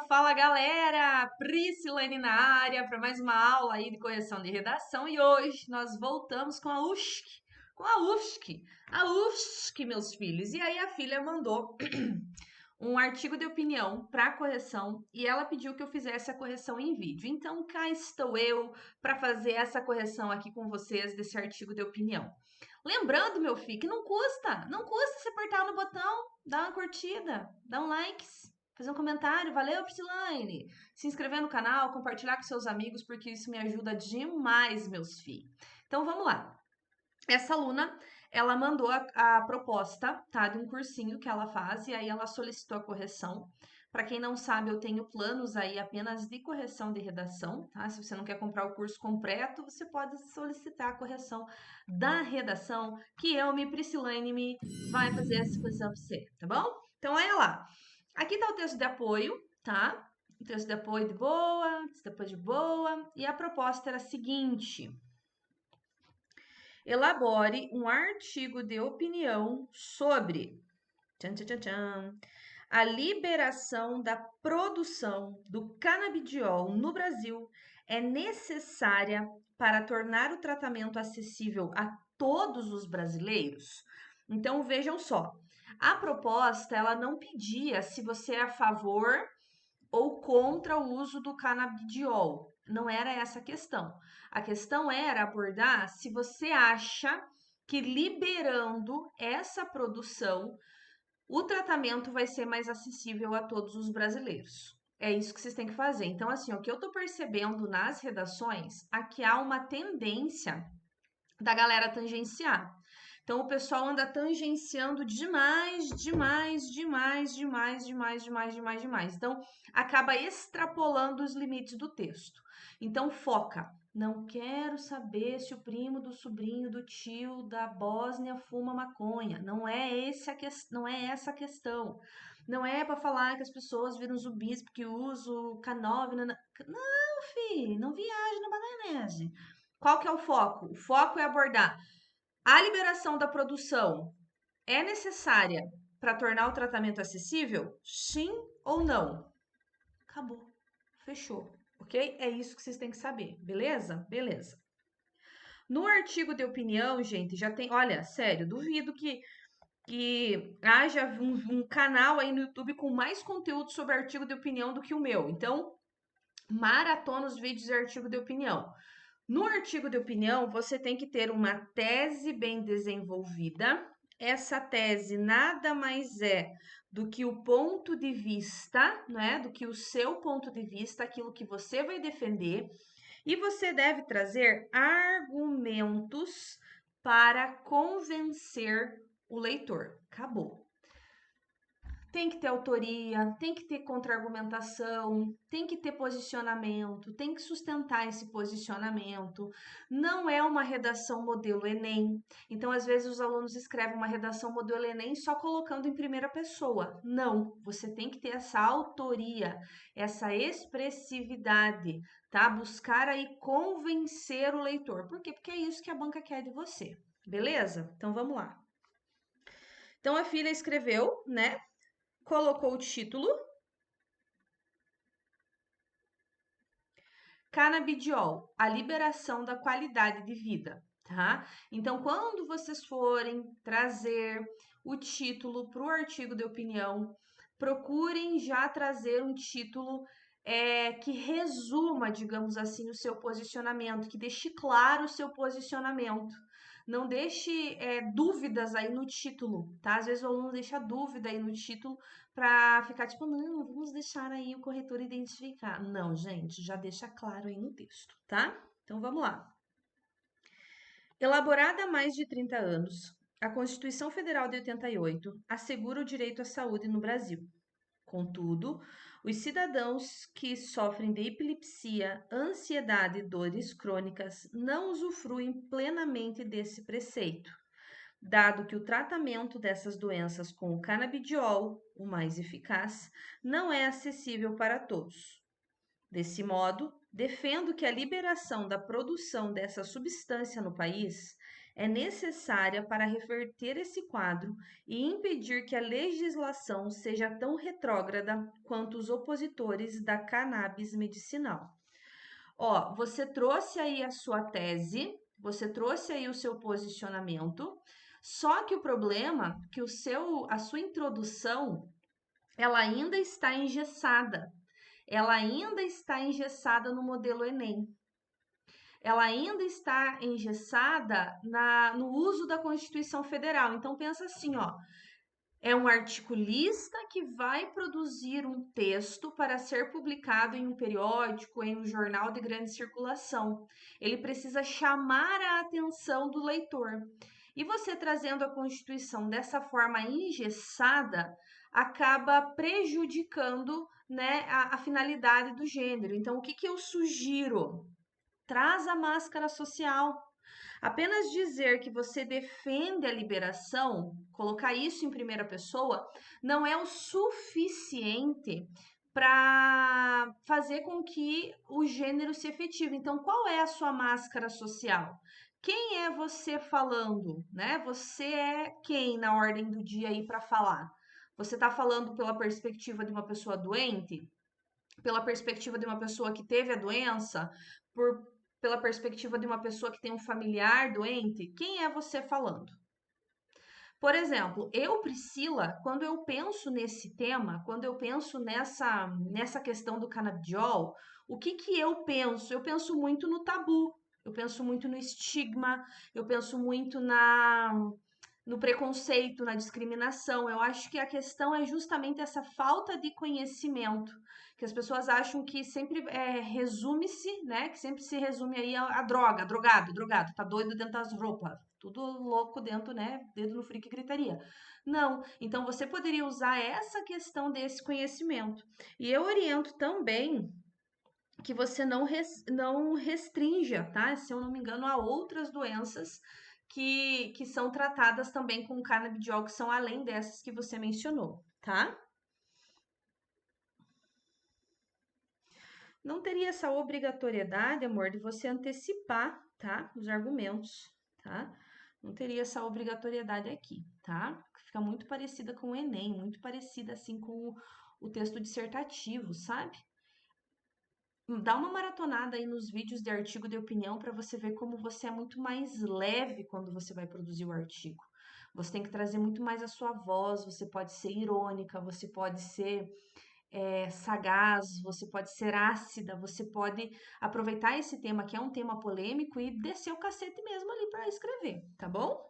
Fala galera! Priscilane na área para mais uma aula aí de correção de redação e hoje nós voltamos com a USC. A USC, meus filhos. E aí a filha mandou um artigo de opinião para correção e ela pediu que eu fizesse a correção em vídeo. Então cá estou eu para fazer essa correção aqui com vocês desse artigo de opinião. Lembrando, meu filho, que não custa você apertar no botão, dar uma curtida, dar um like, fazer um comentário, valeu, Priscilane! Se inscrever no canal, compartilhar com seus amigos, porque isso me ajuda demais, meus filhos. Então, vamos lá. Essa aluna, ela mandou a proposta, tá, de um cursinho que ela faz, e aí ela solicitou a correção. Para quem não sabe, eu tenho planos aí apenas de correção de redação, tá? Se você não quer comprar o curso completo, você pode solicitar a correção da redação, que eu, Priscilane, vai fazer essa correção para você, tá bom? Então, olha lá. Aqui tá o texto de apoio, tá? O texto de apoio de boa, texto de apoio de boa. E a proposta era a seguinte: elabore um artigo de opinião sobre a liberação da produção do canabidiol no Brasil é necessária para tornar o tratamento acessível a todos os brasileiros? Então, vejam só. A proposta, ela não pedia se você é a favor ou contra o uso do canabidiol. Não era essa a questão. A questão era abordar se você acha que liberando essa produção, o tratamento vai ser mais acessível a todos os brasileiros. É isso que vocês têm que fazer. Então, assim, o que eu tô percebendo nas redações, aqui há uma tendência da galera tangenciar. Então, o pessoal anda tangenciando demais. Então, acaba extrapolando os limites do texto. Então, foca. Não quero saber se o primo do sobrinho do tio da Bósnia fuma maconha. Não é essa a questão. Não é para falar que as pessoas viram zumbis porque usam K9. Não, fi, não viaje na maionese. Qual que é o foco? O foco é abordar a liberação da produção é necessária para tornar o tratamento acessível? Sim ou não? Acabou. Fechou. Ok? É isso que vocês têm que saber. Beleza? Beleza. No artigo de opinião, gente, já tem. Olha, sério, duvido que haja um canal aí no YouTube com mais conteúdo sobre artigo de opinião do que o meu. Então, maratona os vídeos de artigo de opinião. No artigo de opinião, você tem que ter uma tese bem desenvolvida. Essa tese nada mais é do que o ponto de vista, né? Do que o seu ponto de vista, aquilo que você vai defender. E você deve trazer argumentos para convencer o leitor. Acabou. Tem que ter autoria, tem que ter contra-argumentação, tem que ter posicionamento, tem que sustentar esse posicionamento. Não é uma redação modelo Enem. Então, às vezes, os alunos escrevem uma redação modelo Enem só colocando em primeira pessoa. Não, você tem que ter essa autoria, essa expressividade, tá? Buscar aí convencer o leitor. Por quê? Porque é isso que a banca quer de você. Beleza? Então, vamos lá. Então, a filha escreveu, né? Colocou o título Canabidiol, a liberação da qualidade de vida, tá? Então, quando vocês forem trazer o título para o artigo de opinião, procurem já trazer um título que resuma, digamos assim, o seu posicionamento, que deixe claro o seu posicionamento. Não deixe dúvidas aí no título, tá? Às vezes o aluno deixa dúvida aí no título para ficar tipo, não, vamos deixar aí o corretor identificar. Não, gente, já deixa claro aí no texto, tá? Então vamos lá. Elaborada há mais de 30 anos, a Constituição Federal de 88 assegura o direito à saúde no Brasil. Contudo, os cidadãos que sofrem de epilepsia, ansiedade e dores crônicas não usufruem plenamente desse preceito, dado que o tratamento dessas doenças com o canabidiol, o mais eficaz, não é acessível para todos. Desse modo, defendo que a liberação da produção dessa substância no país é necessária para reverter esse quadro e impedir que a legislação seja tão retrógrada quanto os opositores da cannabis medicinal. Ó, você trouxe aí a sua tese, você trouxe aí o seu posicionamento, só que o problema é que a sua introdução, ela ainda está engessada. Ela ainda está engessada no modelo Enem. Ela ainda está engessada no uso da Constituição Federal. Então pensa assim, ó, é um articulista que vai produzir um texto para ser publicado em um periódico, em um jornal de grande circulação. Ele precisa chamar a atenção do leitor. E você trazendo a Constituição dessa forma engessada, acaba prejudicando, né, a finalidade do gênero. Então, o que eu sugiro? Traz a máscara social. Apenas dizer que você defende a liberação, colocar isso em primeira pessoa, não é o suficiente para fazer com que o gênero se efetive. Então, qual é a sua máscara social? Quem é você falando, né? Você é quem na ordem do dia aí para falar? Você está falando pela perspectiva de uma pessoa doente? Pela perspectiva de uma pessoa que teve a doença? Pela perspectiva de uma pessoa que tem um familiar doente? Quem é você falando? Por exemplo, eu, Priscila, quando eu penso nesse tema, quando eu penso nessa questão do canabidiol, o que eu penso? Eu penso muito no tabu, eu penso muito no estigma, eu penso muito no preconceito, na discriminação. Eu acho que a questão é justamente essa falta de conhecimento, que as pessoas acham que sempre resume-se, né? Que sempre se resume aí a droga, drogado, tá doido dentro das roupas, tudo louco dentro, né? Dedo no frico e gritaria. Não, então você poderia usar essa questão desse conhecimento. E eu oriento também que você não restrinja, tá? Se eu não me engano, a outras doenças que são tratadas também com canabidiol, que são além dessas que você mencionou, tá? Não teria essa obrigatoriedade, amor, de você antecipar, tá? Os argumentos, tá? Não teria essa obrigatoriedade aqui, tá? Fica muito parecida com o Enem, muito parecida assim com o texto dissertativo, sabe? Dá uma maratonada aí nos vídeos de artigo de opinião para você ver como você é muito mais leve quando você vai produzir o artigo. Você tem que trazer muito mais a sua voz, você pode ser irônica, você pode ser sagaz, você pode ser ácida, você pode aproveitar esse tema que é um tema polêmico e descer o cacete mesmo ali para escrever, tá bom?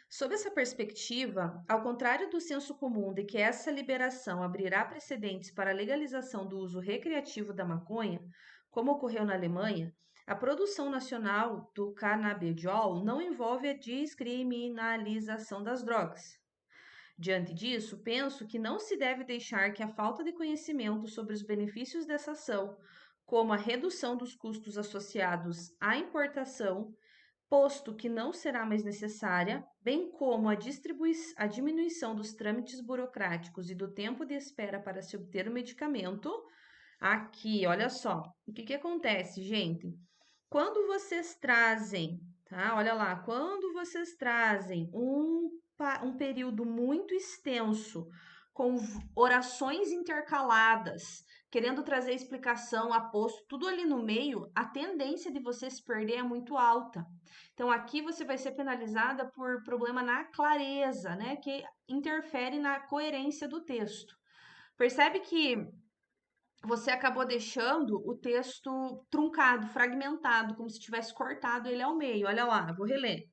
Sob essa perspectiva, ao contrário do senso comum de que essa liberação abrirá precedentes para a legalização do uso recreativo da maconha, como ocorreu na Alemanha, a produção nacional do canabidiol não envolve a descriminalização das drogas. Diante disso, penso que não se deve deixar que a falta de conhecimento sobre os benefícios dessa ação, como a redução dos custos associados à importação, posto que não será mais necessária, bem como a diminuição dos trâmites burocráticos e do tempo de espera para se obter o medicamento. Aqui, olha só, o que acontece, gente? Quando vocês trazem, tá? Olha lá, quando vocês trazem um período muito extenso, com orações intercaladas, querendo trazer explicação, aposto, tudo ali no meio, a tendência de você se perder é muito alta. Então, aqui você vai ser penalizada por problema na clareza, né? Que interfere na coerência do texto. Percebe que você acabou deixando o texto truncado, fragmentado, como se tivesse cortado ele ao meio. Olha lá, vou reler.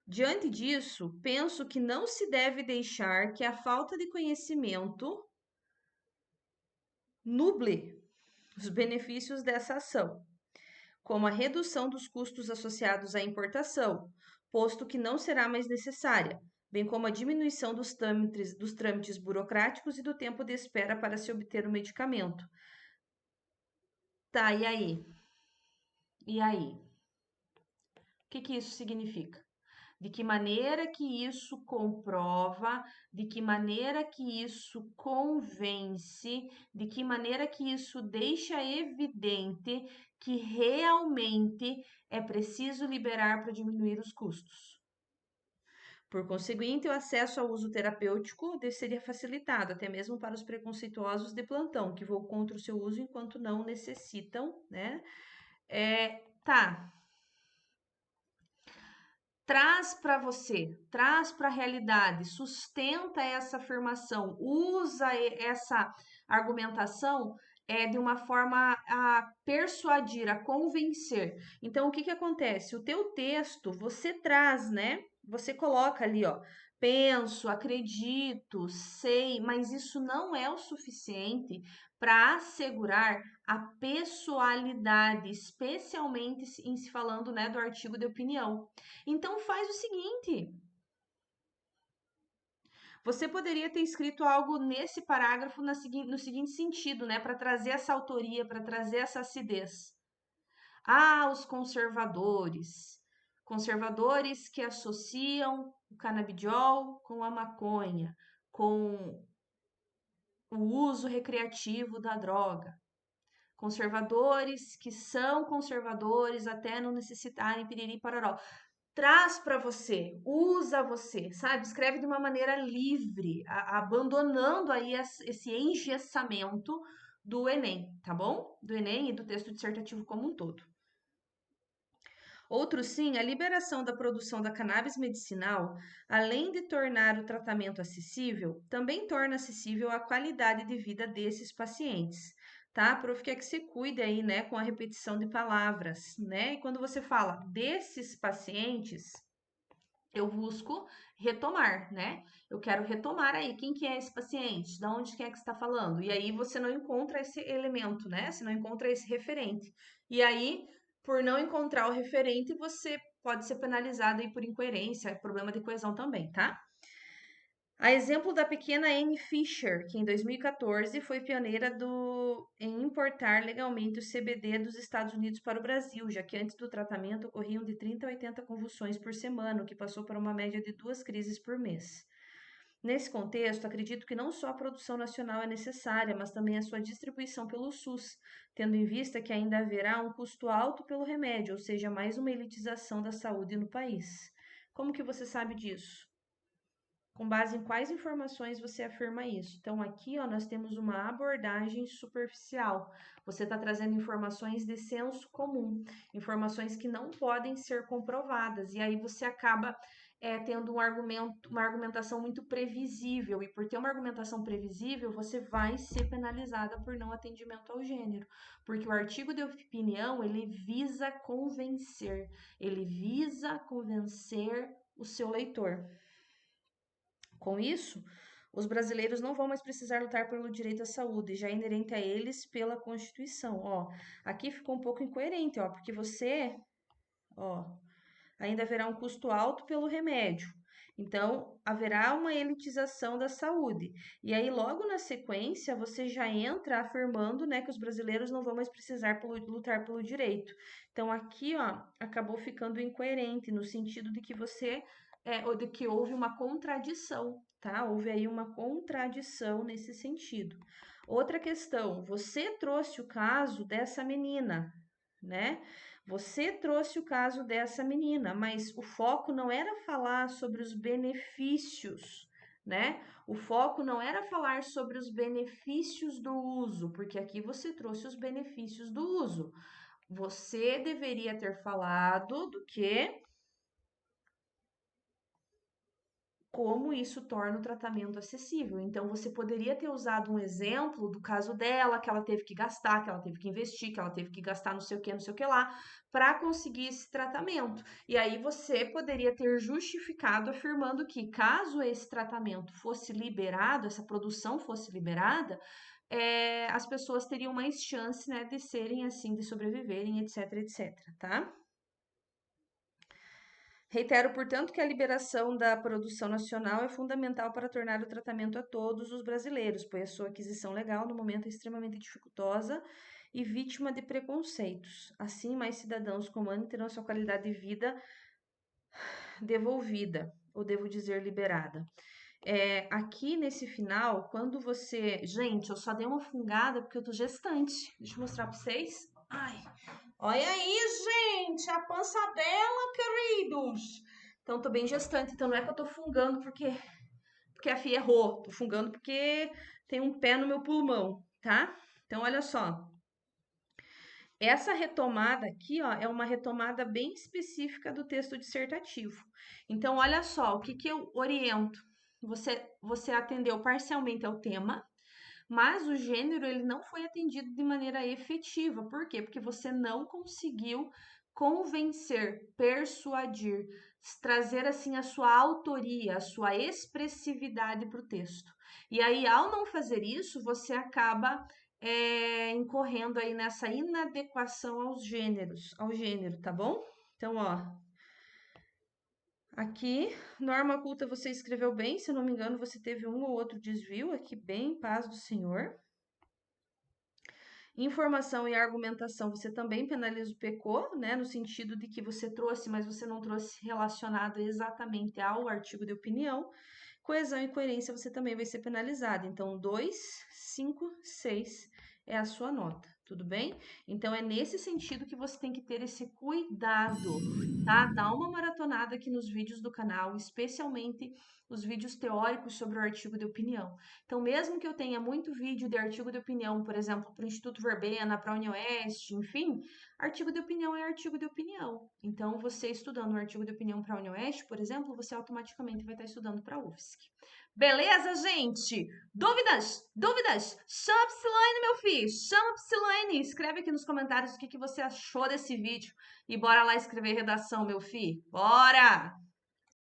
Diante disso, penso que não se deve deixar que a falta de conhecimento nuble os benefícios dessa ação, como a redução dos custos associados à importação, posto que não será mais necessária, bem como a diminuição dos trâmites burocráticos e do tempo de espera para se obter o medicamento. Tá, e aí? E aí? O que isso significa? De que maneira que isso comprova, de que maneira que isso convence, de que maneira que isso deixa evidente que realmente é preciso liberar para diminuir os custos. Por conseguinte, o acesso ao uso terapêutico seria facilitado, até mesmo para os preconceituosos de plantão, que vão contra o seu uso enquanto não necessitam, né? Tá. Traz para você, traz para a realidade, sustenta essa afirmação, usa essa argumentação de uma forma a persuadir, a convencer. Então, o que que acontece? O teu texto, você traz, né? Você coloca ali, ó, penso, acredito, sei, mas isso não é o suficiente para assegurar a pessoalidade, especialmente em se falando, né, do artigo de opinião. Então faz o seguinte, você poderia ter escrito algo nesse parágrafo no seguinte sentido, né, para trazer essa autoria, para trazer essa acidez. Ah, os conservadores. Conservadores que associam o canabidiol com a maconha, com o uso recreativo da droga. Conservadores que são conservadores até não necessitarem piriri pararó. Traz para você, usa você, sabe? Escreve de uma maneira livre, abandonando aí esse engessamento do Enem, tá bom? Do Enem e do texto dissertativo como um todo. Outro sim, a liberação da produção da cannabis medicinal, além de tornar o tratamento acessível, também torna acessível a qualidade de vida desses pacientes, tá? Prof, quer que se cuide aí, né, com a repetição de palavras, né? E quando você fala desses pacientes, eu busco retomar, né? Eu quero retomar aí, quem que é esse paciente? Da onde que é que está falando? E aí você não encontra esse elemento, né? Você não encontra esse referente. E aí, por não encontrar o referente, você pode ser penalizado aí por incoerência, problema de coesão também, tá? A exemplo da pequena Anne Fisher, que em 2014 foi pioneira em importar legalmente o CBD dos Estados Unidos para o Brasil, já que antes do tratamento ocorriam de 30 a 80 convulsões por semana, o que passou para uma média de 2 crises por mês. Nesse contexto, acredito que não só a produção nacional é necessária, mas também a sua distribuição pelo SUS, tendo em vista que ainda haverá um custo alto pelo remédio, ou seja, mais uma elitização da saúde no país. Como que você sabe disso? Com base em quais informações você afirma isso? Então, aqui, ó, nós temos uma abordagem superficial. Você está trazendo informações de senso comum, informações que não podem ser comprovadas, e aí você acaba tendo uma argumentação muito previsível, e por ter uma argumentação previsível, você vai ser penalizada por não atendimento ao gênero, porque o artigo de opinião, ele visa convencer o seu leitor. Com isso, os brasileiros não vão mais precisar lutar pelo direito à saúde, já é inerente a eles pela Constituição. Ó, aqui ficou um pouco incoerente, ó, porque você, ó, ainda haverá um custo alto pelo remédio. Então, haverá uma elitização da saúde. E aí, logo na sequência, você já entra afirmando, né, que os brasileiros não vão mais precisar lutar pelo direito. Então, aqui, ó, acabou ficando incoerente, no sentido de que você ou de que houve uma contradição, tá? Houve aí uma contradição nesse sentido. Outra questão, você trouxe o caso dessa menina, né? Você trouxe o caso dessa menina, mas o foco não era falar sobre os benefícios, né? O foco não era falar sobre os benefícios do uso, porque aqui você trouxe os benefícios do uso. Você deveria ter falado do que como isso torna o tratamento acessível. Então, você poderia ter usado um exemplo do caso dela, que ela teve que gastar, que ela teve que investir, que ela teve que gastar não sei o que, não sei o que lá, para conseguir esse tratamento. E aí você poderia ter justificado afirmando que, caso esse tratamento fosse liberado, essa produção fosse liberada, as pessoas teriam mais chance, né, de serem assim, de sobreviverem, etc, etc, tá? Reitero, portanto, que a liberação da produção nacional é fundamental para tornar o tratamento a todos os brasileiros, pois a sua aquisição legal no momento é extremamente dificultosa e vítima de preconceitos. Assim, mais cidadãos como Anne terão sua qualidade de vida devolvida, ou devo dizer, liberada. Aqui nesse final, quando você. Gente, eu só dei uma fungada porque eu tô gestante. Deixa eu mostrar pra vocês. Ai, Olha aí, gente, a pança dela, queridos. Então, tô bem gestante. Então, não é que eu tô fungando porque a Fia errou. Tô fungando porque tem um pé no meu pulmão, tá? Então, olha só. Essa retomada aqui, ó, é uma retomada bem específica do texto dissertativo. Então, olha só, o que que eu oriento? Você atendeu parcialmente ao tema, mas o gênero ele não foi atendido de maneira efetiva. Por quê? Porque você não conseguiu convencer, persuadir, trazer assim a sua autoria, a sua expressividade para o texto. E aí, ao não fazer isso, você acaba incorrendo aí nessa inadequação ao gênero, tá bom? Então, ó, aqui, norma culta você escreveu bem, se eu não me engano, você teve um ou outro desvio aqui, bem, paz do Senhor. Informação e argumentação, você também penaliza o PECO, né? No sentido de que você trouxe, mas você não trouxe relacionado exatamente ao artigo de opinião. Coesão e coerência, você também vai ser penalizado. Então, 2, 5, 6 é a sua nota, tudo bem? Então, é nesse sentido que você tem que ter esse cuidado, tá? Dá uma maratonada aqui nos vídeos do canal, especialmente os vídeos teóricos sobre o artigo de opinião. Então, mesmo que eu tenha muito vídeo de artigo de opinião, por exemplo, para o Instituto Verbena, para a UniOeste, enfim, artigo de opinião é artigo de opinião. Então, você estudando um artigo de opinião para a UniOeste, por exemplo, você automaticamente vai estar estudando para a UFSC. Beleza, gente? Dúvidas? Dúvidas? Chama a Psilane, meu filho! Chama a Psilane! Escreve aqui nos comentários o que você achou desse vídeo. E bora lá escrever redação, meu filho. Bora!